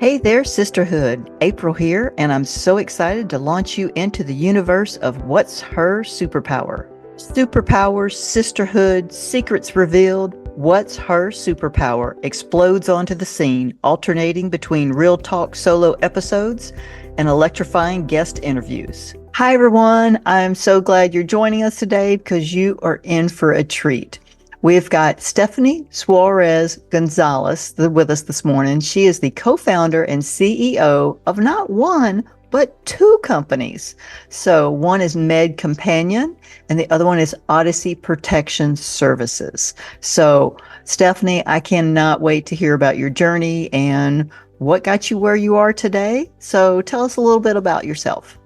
Hey there, sisterhood. April here, and I'm so excited to launch you into the universe of what's her superpower. Superpowers, sisterhood, secrets revealed. What's her superpower explodes onto the scene, alternating between real talk solo episodes and electrifying guest interviews. Hi, everyone. I'm so glad you're joining us today because you are in for a treat. We've got Stephanie Suarez Gonzalez with us this morning. She is the co-founder and CEO of not one, but two companies. So one is MedCompanion and the other one is Odyssey Protection Services. So Stephanie, I cannot wait to hear about your journey and what got you where you are today. So tell us a little bit about yourself.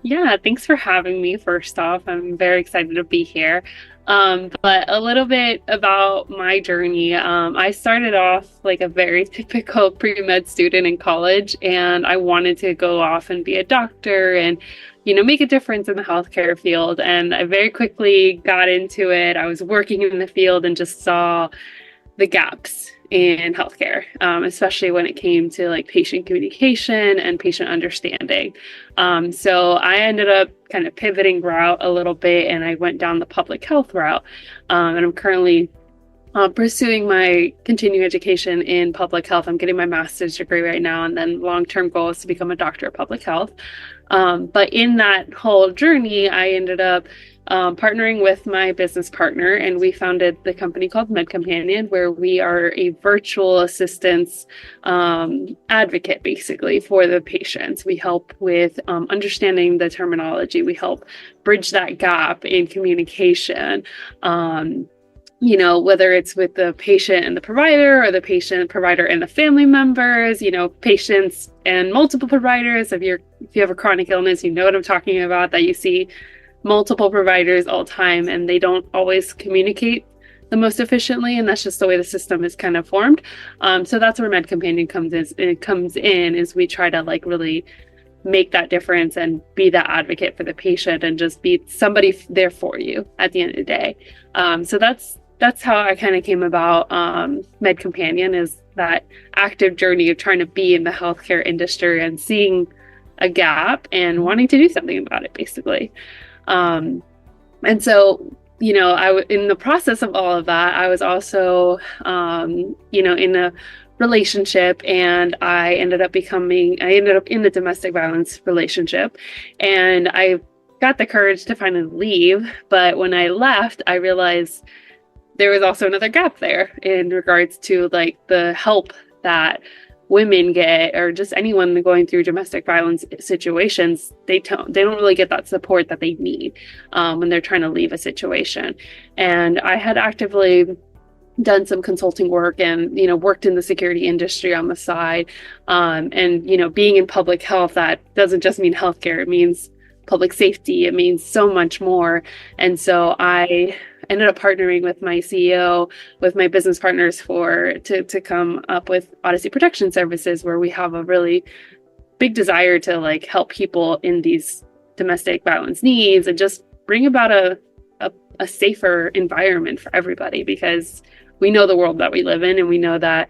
Yeah, thanks for having me. First off, I'm very excited to be here. But a little bit about my journey. I started off like a very typical pre-med student in college, and I wanted to go off and be a doctor and, make a difference in the healthcare field. And I very quickly got into it. I was working in the field and just saw the gaps in healthcare, especially when it came to like patient communication and patient understanding. So I ended up kind of pivoting route a little bit, and I went down the public health route. And I'm currently pursuing my continuing education in public health. I'm getting my master's degree right now, and then long-term goal is to become a doctor of public health. But in that whole journey, I ended up partnering with my business partner, and we founded the company called MedCompanion, where we are a virtual assistance advocate, basically, for the patients. We help with understanding the terminology. We help bridge that gap in communication. Whether it's with the patient and the provider, or the patient, provider, and the family members, patients and multiple providers. If you have a chronic illness, you know what I'm talking about, that you see multiple providers all the time, and they don't always communicate the most efficiently, and that's just the way the system is kind of formed. So that's where MedCompanion comes in, is we try to like really make that difference and be that advocate for the patient and just be somebody there for you at the end of the day. So that's how I kind of came about MedCompanion, is that active journey of trying to be in the healthcare industry and seeing a gap and wanting to do something about it, basically. And so, in the process of all of that, I was also, in a relationship, and I ended up in the domestic violence relationship, and I got the courage to finally leave. But when I left, I realized there was also another gap there in regards to like the help that women get, or just anyone going through domestic violence situations. They don't really get that support that they need when they're trying to leave a situation. And I had actively done some consulting work and worked in the security industry on the side, and being in public health, that doesn't just mean healthcare, it means public safety, it means so much more. And so I ended up partnering with my CEO, with my business partners to come up with Odyssey Protection Services, where we have a really big desire to like help people in these domestic violence needs and just bring about a safer environment for everybody, because we know the world that we live in, and we know that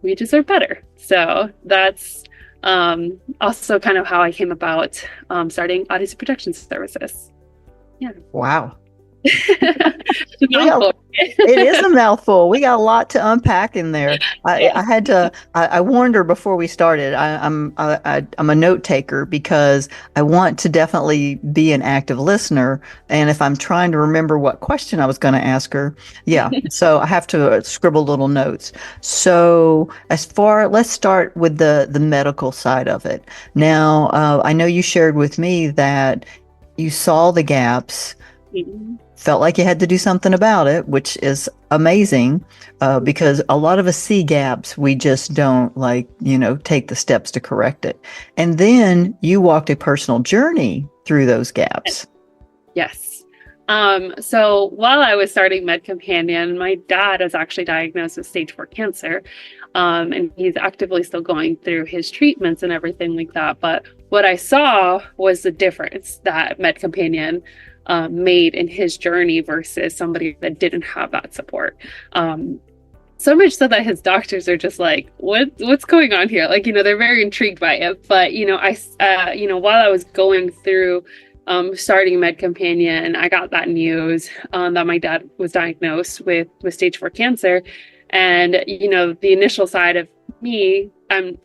we deserve better. So that's also kind of how I came about starting Odyssey Protection Services. Yeah. Wow. Mouthful. It is a mouthful. We got a lot to unpack in there. I warned her before we started. I'm a note taker because I want to definitely be an active listener. And if I'm trying to remember what question I was going to ask her, so I have to scribble little notes. So let's start with the medical side of it. Now, I know you shared with me that you saw the gaps. Mm-hmm. Felt like you had to do something about it, which is amazing, because a lot of us see gaps. We just don't take the steps to correct it. And then you walked a personal journey through those gaps. Yes. So while I was starting MedCompanion, my dad is actually diagnosed with stage 4 cancer. And he's actively still going through his treatments and everything like that. But what I saw was the difference that MedCompanion made in his journey versus somebody that didn't have that support. So much so that his doctors are just like, what's going on here? Like, they're very intrigued by it. But, while I was going through starting MedCompanion, I got that news that my dad was diagnosed with stage 4 cancer. And, the initial side of me, and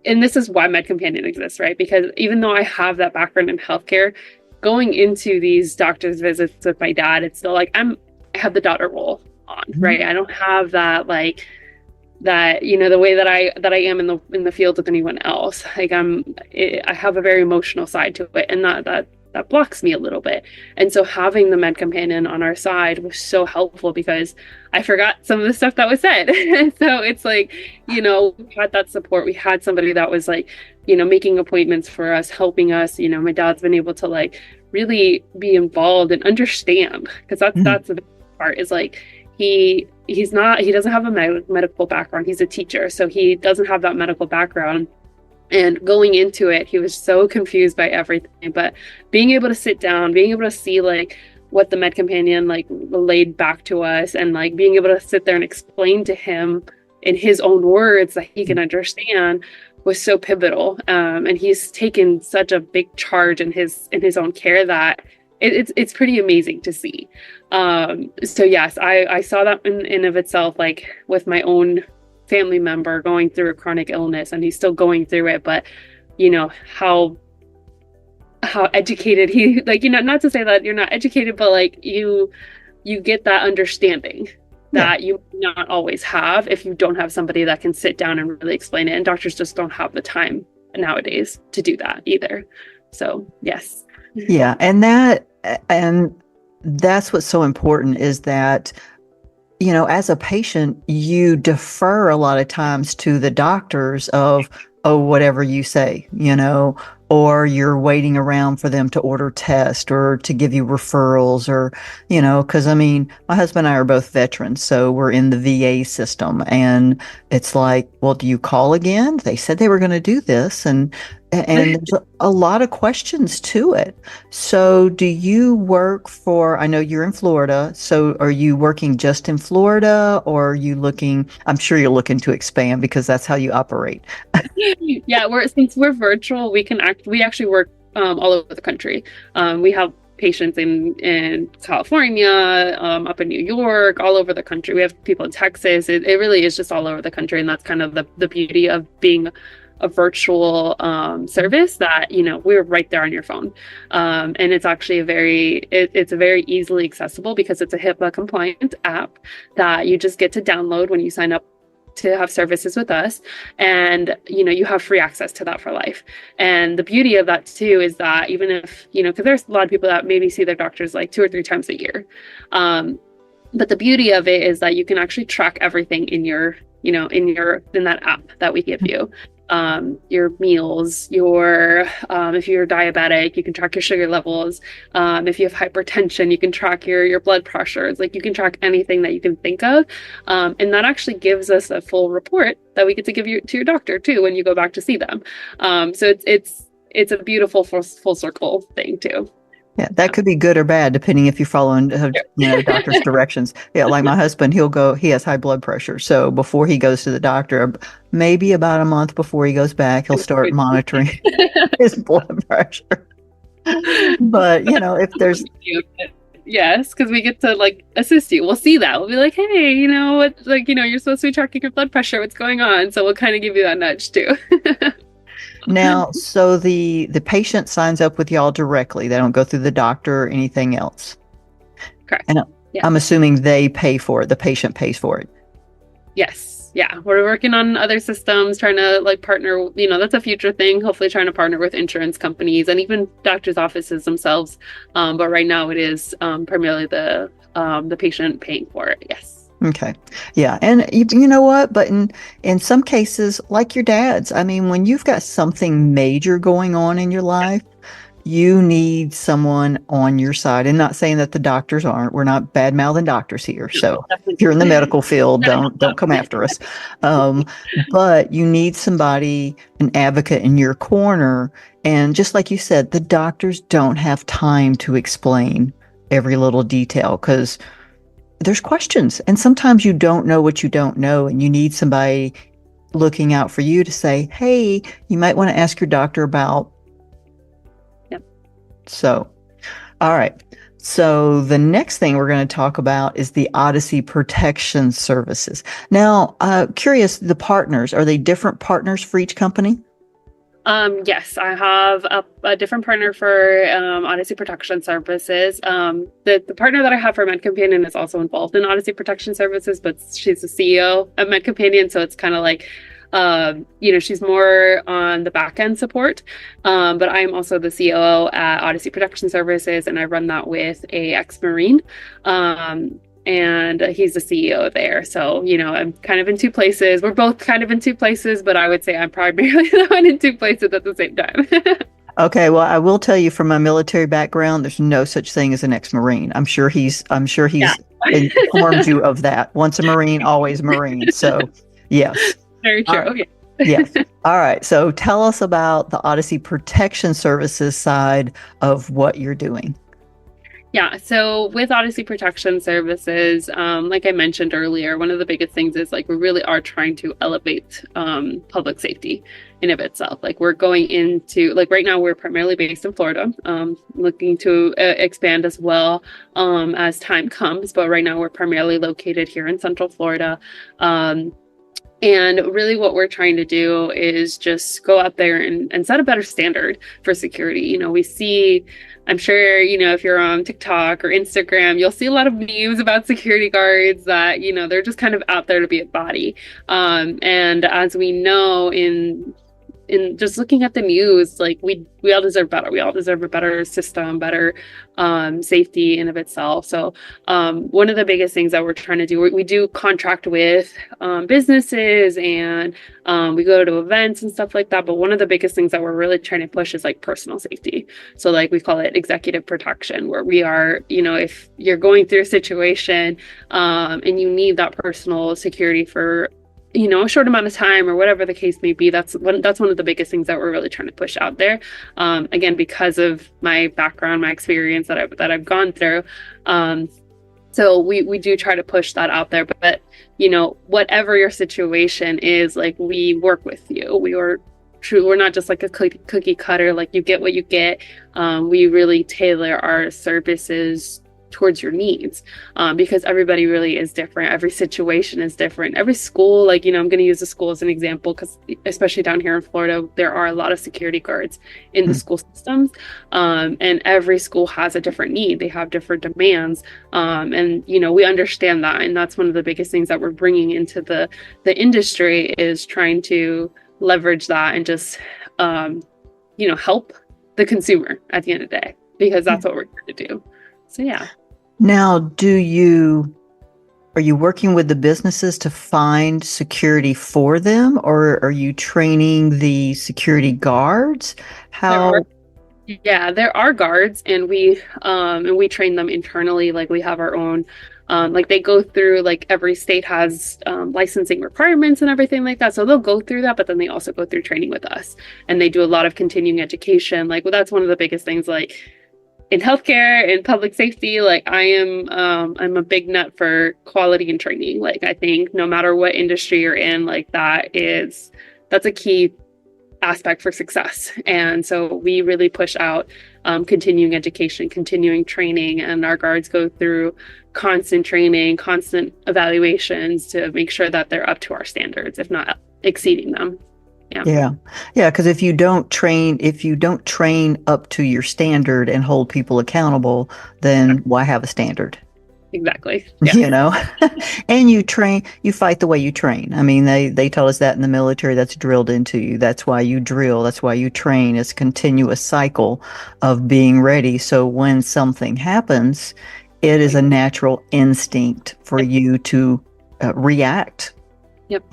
this is why MedCompanion exists, right? Because even though I have that background in healthcare, going into these doctor's visits with my dad, it's still like I have the daughter role on, right? I don't have that the way that I am in the field with anyone else. Like I have a very emotional side to it, and that blocks me a little bit. And so having the MedCompanion on our side was so helpful because I forgot some of the stuff that was said. So it's like, we had that support. We had somebody that was like, making appointments for us, helping us. My dad's been able to like really be involved and understand, because that's the big part, is like he doesn't have a medical background. He's a teacher, so he doesn't have that medical background. And going into it, he was so confused by everything. But being able to sit down, being able to see like what the MedCompanion like relayed back to us, and like being able to sit there and explain to him in his own words that he can understand, was so pivotal. And he's taken such a big charge in his own care that it's pretty amazing to see. So yes, I saw that in of itself, like with my own family member going through a chronic illness, and he's still going through it, but how educated he, like, not to say that you're not educated, but like you get that understanding that you not always have if you don't have somebody that can sit down and really explain it. And doctors just don't have the time nowadays to do that either. So yes. Yeah. And that's what's so important, is that as a patient, you defer a lot of times to the doctors of, oh, whatever you say, or you're waiting around for them to order tests or to give you referrals, or, because my husband and I are both veterans, so we're in the VA system, and it's like, well, do you call again? They said they were going to do this. And there's a lot of questions to it. So do you work I know you're in Florida, so are you working just in Florida, or are you I'm sure you're looking to expand because that's how you operate. Yeah, since we're virtual, we actually work all over the country. We have patients in California, up in New York, all over the country. We have people in Texas. It really is just all over the country, and that's kind of the beauty of being a virtual service, that we're right there on your phone, and it's actually it's a very easily accessible, because it's a HIPAA compliant app that you just get to download when you sign up to have services with us, and you have free access to that for life. And the beauty of that too is that even if because there's a lot of people that maybe see their doctors like 2 or 3 times a year, but the beauty of it is that you can actually track everything in in that app that we give you. Your meals, if you're diabetic, you can track your sugar levels. If you have hypertension, you can track your blood pressure. It's like you can track anything that you can think of. And that actually gives us a full report that we get to give to your doctor too when you go back to see them. So it's a beautiful full circle thing too. Yeah, that could be good or bad depending if you follow doctor's directions. Yeah, like my husband, he has high blood pressure. So before he goes to the doctor, maybe about a month before he goes back, he'll start monitoring his blood pressure. But, if there's... Yes, because we get to like assist you. We'll see that. We'll be like, hey, you're supposed to be tracking your blood pressure. What's going on? So we'll kind of give you that nudge too. Now, so the patient signs up with y'all directly. They don't go through the doctor or anything else. Correct. And Yeah. I'm assuming they pay for it. The patient pays for it. Yes. Yeah. We're working on other systems, trying to like partner, that's a future thing, hopefully trying to partner with insurance companies and even doctors' offices themselves. But right now it is primarily the patient paying for it. Yes. Okay. Yeah. And you know what? But in some cases, like your dad's, when you've got something major going on in your life, you need someone on your side. And not saying that the doctors aren't. We're not bad-mouthing doctors here. So if you're in the medical field, don't come after us. But you need somebody, an advocate in your corner. And just like you said, the doctors don't have time to explain every little detail, because there's questions, and sometimes you don't know what you don't know, and you need somebody looking out for you to say, hey, you might want to ask your doctor about. Yep. So, all right. So the next thing we're going to talk about is the Odyssey Protection Services. Now, curious, the partners, are they different partners for each company? Yes, I have a different partner for Odyssey Protection Services. The partner that I have for MedCompanion is also involved in Odyssey Protection Services, but she's the CEO of MedCompanion, so it's kind of like, she's more on the back end support. But I'm also the COO at Odyssey Protection Services, and I run that with a ex-Marine. And he's the CEO there. So, I'm kind of in two places. We're both kind of in two places, but I would say I'm primarily the one in two places at the same time. Okay, well, I will tell you from my military background, there's no such thing as an ex-Marine. I'm sure he's Yeah. informed you of that. Once a Marine, always a Marine. So, yes. Very true. All right. Okay. Yes. All right. So tell us about the Odyssey Protection Services side of what you're doing. Yeah, so with Odyssey Protection Services, like I mentioned earlier, one of the biggest things is like we really are trying to elevate public safety in of itself. Like we're going into, like right now we're primarily based in Florida, looking to expand as well as time comes. But right now we're primarily located here in Central Florida. And really what we're trying to do is just go out there and set a better standard for security. We see, I'm sure, if you're on TikTok or Instagram, you'll see a lot of memes about security guards that, they're just kind of out there to be a body. And as we know in just looking at the news, like we all deserve better. We all deserve a better system, better safety in of itself. So one of the biggest things that we're trying to do, we do contract with businesses, and we go to events and stuff like that. But one of the biggest things that we're really trying to push is like personal safety. So like we call it executive protection, where we are, if you're going through a situation and you need that personal security for a short amount of time or whatever the case may be, that's one of the biggest things that we're really trying to push out there. Again, because of my background, my experience that I've gone through. So we do try to push that out there, but whatever your situation is, like we work with you. We're not just like a cookie cutter, like you get what you get. We really tailor our services towards your needs, because everybody really is different. Every situation is different. Every school, like, I'm going to use the school as an example, because especially down here in Florida, there are a lot of security guards in the school systems. And every school has a different need. They have different demands. And, we understand that. And that's one of the biggest things that we're bringing into the industry, is trying to leverage that and just, help the consumer at the end of the day, because that's what we're here to do. So, yeah. Now, are you working with the businesses to find security for them, or are you training the security guards? There are guards, and we train them internally. Like we have our own, like they go through, like every state has licensing requirements and everything like that. So they'll go through that, but then they also go through training with us, and they do a lot of continuing education. Like, well, that's one of the biggest things, like in healthcare and public safety. Like I'm a big nut for quality and training. Like I think no matter what industry you're in, like that's a key aspect for success. And so we really push out continuing education, continuing training, and our guards go through constant training, constant evaluations to make sure that they're up to our standards, if not exceeding them. Yeah. Because if you don't train up to your standard and hold people accountable, then why have a standard? Exactly. Yeah. And you fight the way you train. I mean, they tell us that in the military. That's drilled into you. That's why you drill. That's why you train. It's a continuous cycle of being ready. So when something happens, it is a natural instinct for you to react. Yep.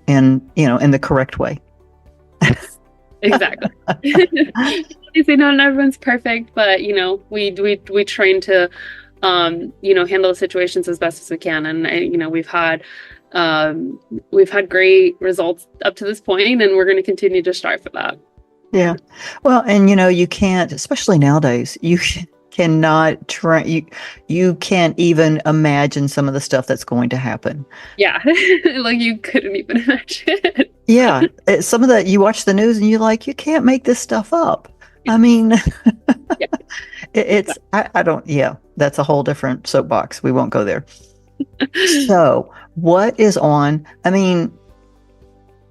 in the correct way. Exactly. Obviously, not everyone's perfect, but we train to handle the situations as best as we can, and we've had great results up to this point, and we're going to continue to strive for that. Yeah. Well, and you can't, especially nowadays, cannot try. You can't even imagine some of the stuff that's going to happen. Yeah. Like you couldn't even imagine. Yeah, some of that you watch the news and you're like, you can't make this stuff up. I mean, Yeah. it's I don't. Yeah, that's a whole different soapbox. We won't go there. So, what is on? I mean,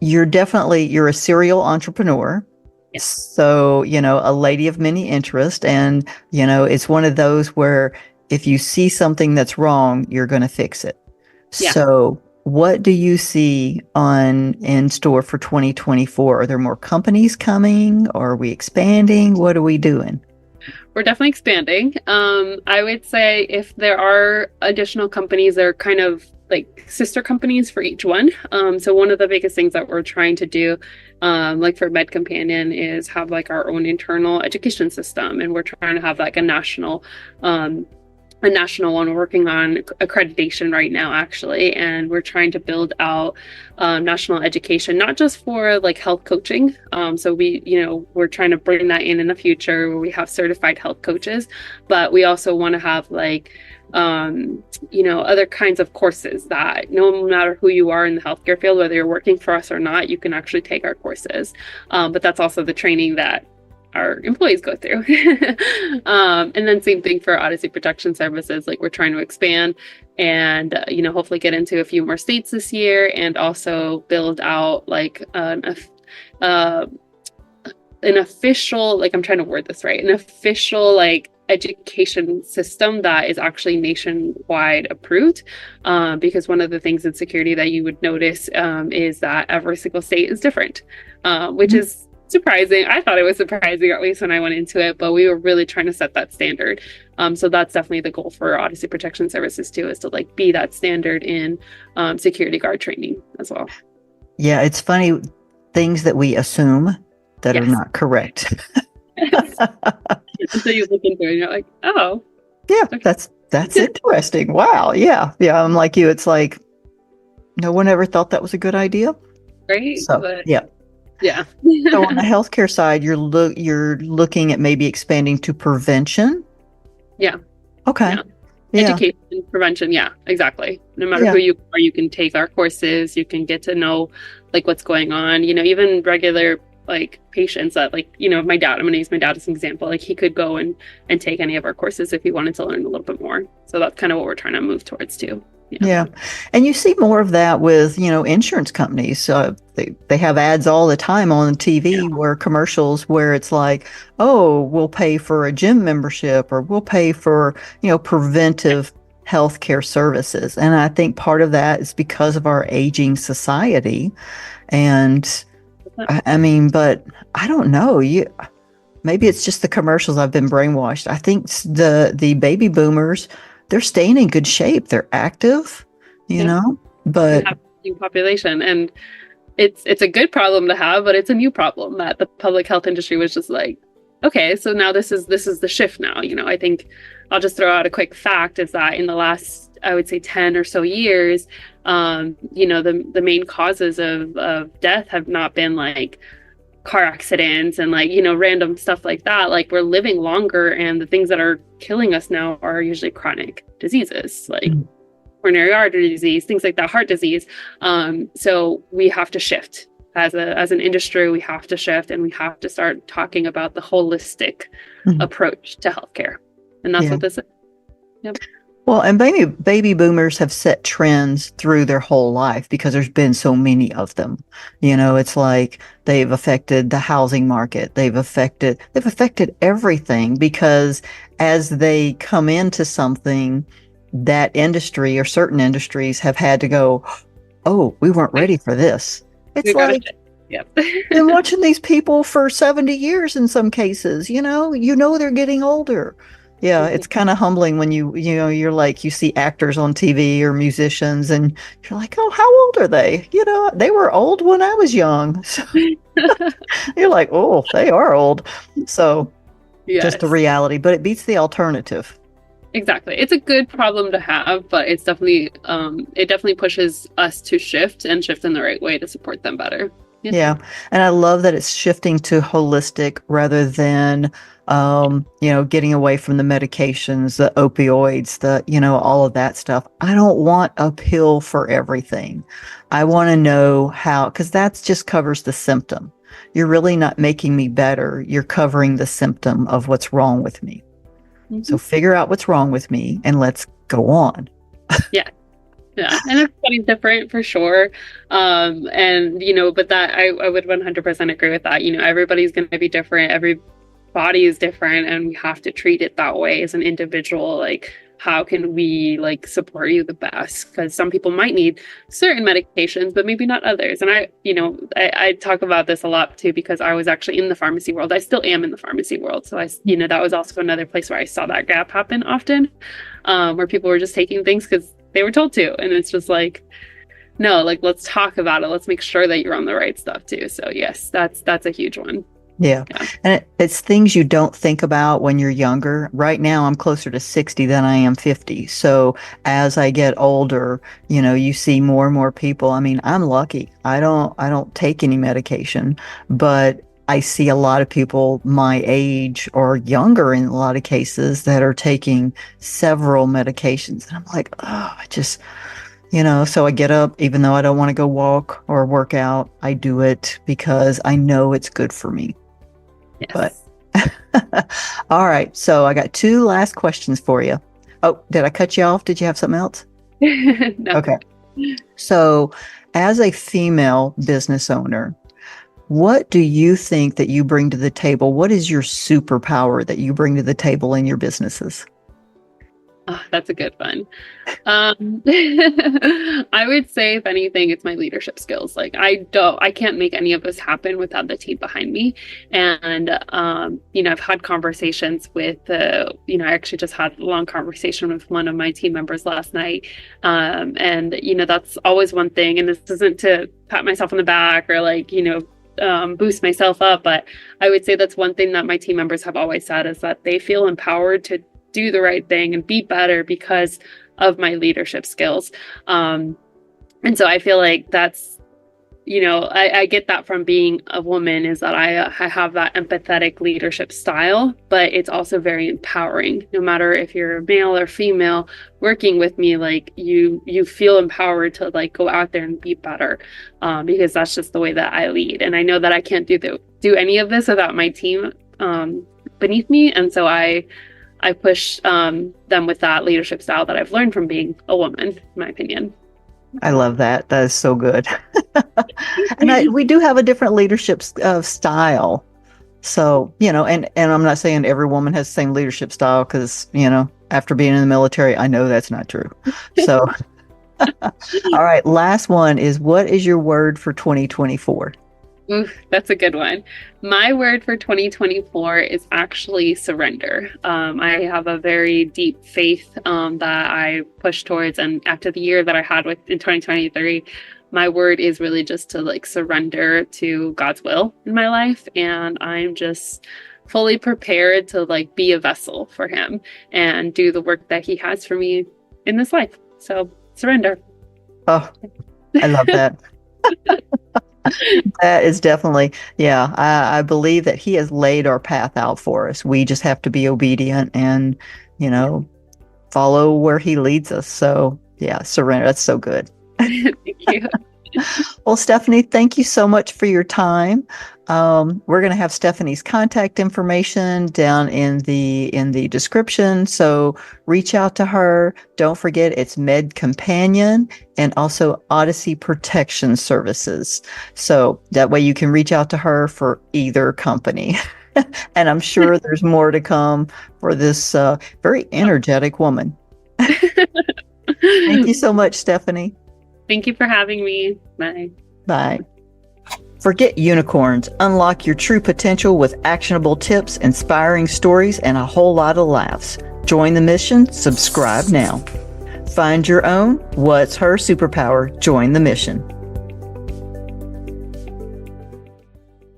you're a serial entrepreneur. Yeah. So, a lady of many interests. And, it's one of those where if you see something that's wrong, you're going to fix it. Yeah. So, what do you see in store for 2024? Are there more companies coming? Are we expanding? What are we doing? We're definitely expanding. I would say if there are additional companies, they're kind of like sister companies for each one. So one of the biggest things that we're trying to do, like for MedCompanion, is have like our own internal education system, and we're trying to have like a national one. We're working on accreditation right now, actually, and we're trying to build out national education, not just for like health coaching. So we're trying to bring that in the future where we have certified health coaches, but we also want to have like other kinds of courses that no matter who you are in the healthcare field, whether you're working for us or not, you can actually take our courses. But that's also the training that our employees go through. And then same thing for Odyssey Protection Services. Like we're trying to expand and, hopefully get into a few more states this year, and also build out like an official, like I'm trying to word this right, an official like education system that is actually nationwide approved. Because one of the things in security that you would notice is that every single state is different, which is surprising. I thought it was surprising, at least when I went into it, but we were really trying to set that standard. So that's definitely the goal for Odyssey Protection Services too, is to like be that standard in security guard training as well. Yeah, it's funny, things that we assume that are not correct. So you look into it and you're like, oh. Yeah, okay. That's interesting. Wow. Yeah. Yeah. I'm like you. It's like no one ever thought that was a good idea. Right. So, but yeah. Yeah. So on the healthcare side, you're looking at maybe expanding to prevention. Yeah. Okay. Yeah. Education, prevention. Yeah, exactly. No matter who you are, you can take our courses. You can get to know like what's going on. Even regular like patients that like, my dad, I'm going to use my dad as an example. Like he could go and take any of our courses if he wanted to learn a little bit more. So that's kind of what we're trying to move towards too. Yeah. And you see more of that with, insurance companies. They have ads all the time on TV where commercials where it's like, oh, we'll pay for a gym membership, or we'll pay for, preventive healthcare services. And I think part of that is because of our aging society. And I mean, but I don't know. Maybe it's just the commercials. I've been brainwashed. I think the baby boomers, they're staying in good shape. They're active, but new population, and it's a good problem to have, but it's a new problem that the public health industry was just like, okay, so now this is the shift now. I think I'll just throw out a quick fact is that in the last, I would say 10 or so years, the main causes of death have not been like car accidents and like, random stuff like that. Like we're living longer, and the things that are killing us now are usually chronic diseases like coronary artery disease, things like that, heart disease. So we have to shift as an industry. We have to shift, and we have to start talking about the holistic approach to healthcare. And that's what this is. Yep. Well, and baby boomers have set trends through their whole life because there's been so many of them. It's like they've affected the housing market. They've affected everything, because as they come into something, that industry or certain industries have had to go, oh, we weren't ready for this. It's like, been watching these people for 70 years in some cases, they're getting older. Yeah, it's kind of humbling when you're like, you see actors on TV or musicians and you're like, oh, how old are they? They were old when I was young. So you're like, oh, they are old. So just a reality, but it beats the alternative. Exactly. It's a good problem to have, but it definitely pushes us to shift in the right way to support them better. Yeah. Yeah. And I love that it's shifting to holistic rather than, getting away from the medications, the opioids, all of that stuff. I don't want a pill for everything. I want to know how, because that just covers the symptom. You're really not making me better. You're covering the symptom of what's wrong with me. So figure out what's wrong with me and let's go on. Yeah. Yeah. And everybody's different for sure. But that I would 100% agree with that. Everybody's going to be different. Every body is different, and we have to treat it that way as an individual. Like, how can we support you the best? Because some people might need certain medications, but maybe not others. And I talk about this a lot too, because I was actually in the pharmacy world. I still am in the pharmacy world. So that was also another place where I saw that gap happen often, where people were just taking things because they were told to. And it's just no, let's talk about it. Let's make sure that you're on the right stuff too. So yes, that's a huge one. Yeah. And it's things you don't think about when you're younger. Right now, I'm closer to 60 than I am 50. So as I get older, you see more and more people. I mean, I'm lucky. I don't take any medication, but I see a lot of people my age or younger in a lot of cases that are taking several medications. And I'm like, oh, so I get up, even though I don't want to go walk or work out, I do it because I know it's good for me. Yes. But all right. So I got 2 last questions for you. Oh, did I cut you off? Did you have something else? No. Okay. So as a female business owner, what do you think that you bring to the table? What is your superpower that you bring to the table in your businesses? Oh, that's a good one. I would say, if anything, it's my leadership skills. I can't make any of this happen without the team behind me. And, I've had conversations with, I actually just had a long conversation with one of my team members last night. That's always one thing. And this isn't to pat myself on the back or boost myself up. But I would say that's one thing that my team members have always said, is that they feel empowered to do the right thing and be better because of my leadership skills. And so I feel like that's, I get that from being a woman, is that I have that empathetic leadership style, but it's also very empowering. No matter if you're male or female working with me, you feel empowered to go out there and be better, because that's just the way that I lead. And I know that I can't do any of this without my team beneath me. And so I push them with that leadership style that I've learned from being a woman, in my opinion. I love that. That is so good. And we do have a different leadership style. So, and I'm not saying every woman has the same leadership style, because, after being in the military, I know that's not true. So, all right. Last one is, what is your word for 2024? Ooh, that's a good one. My word for 2024 is actually surrender. I have a very deep faith that I push towards. And after the year that I had in 2023, my word is really just to surrender to God's will in my life. And I'm just fully prepared to be a vessel for him and do the work that he has for me in this life. So surrender. Oh, I love that. That is definitely, yeah. I believe that he has laid our path out for us. We just have to be obedient and, follow where he leads us. So yeah, surrender. That's so good. Thank you. Well, Stephanie, thank you so much for your time. We're going to have Stephanie's contact information down in the description. So reach out to her. Don't forget, it's MedCompanion and also Odyssey Protection Services. So that way you can reach out to her for either company. And I'm sure there's more to come for this very energetic woman. Thank you so much, Stephanie. Thank you for having me. Bye. Bye. Forget unicorns. Unlock your true potential with actionable tips, inspiring stories, and a whole lot of laughs. Join the mission. Subscribe now. Find your own What's Her Superpower? Join the mission.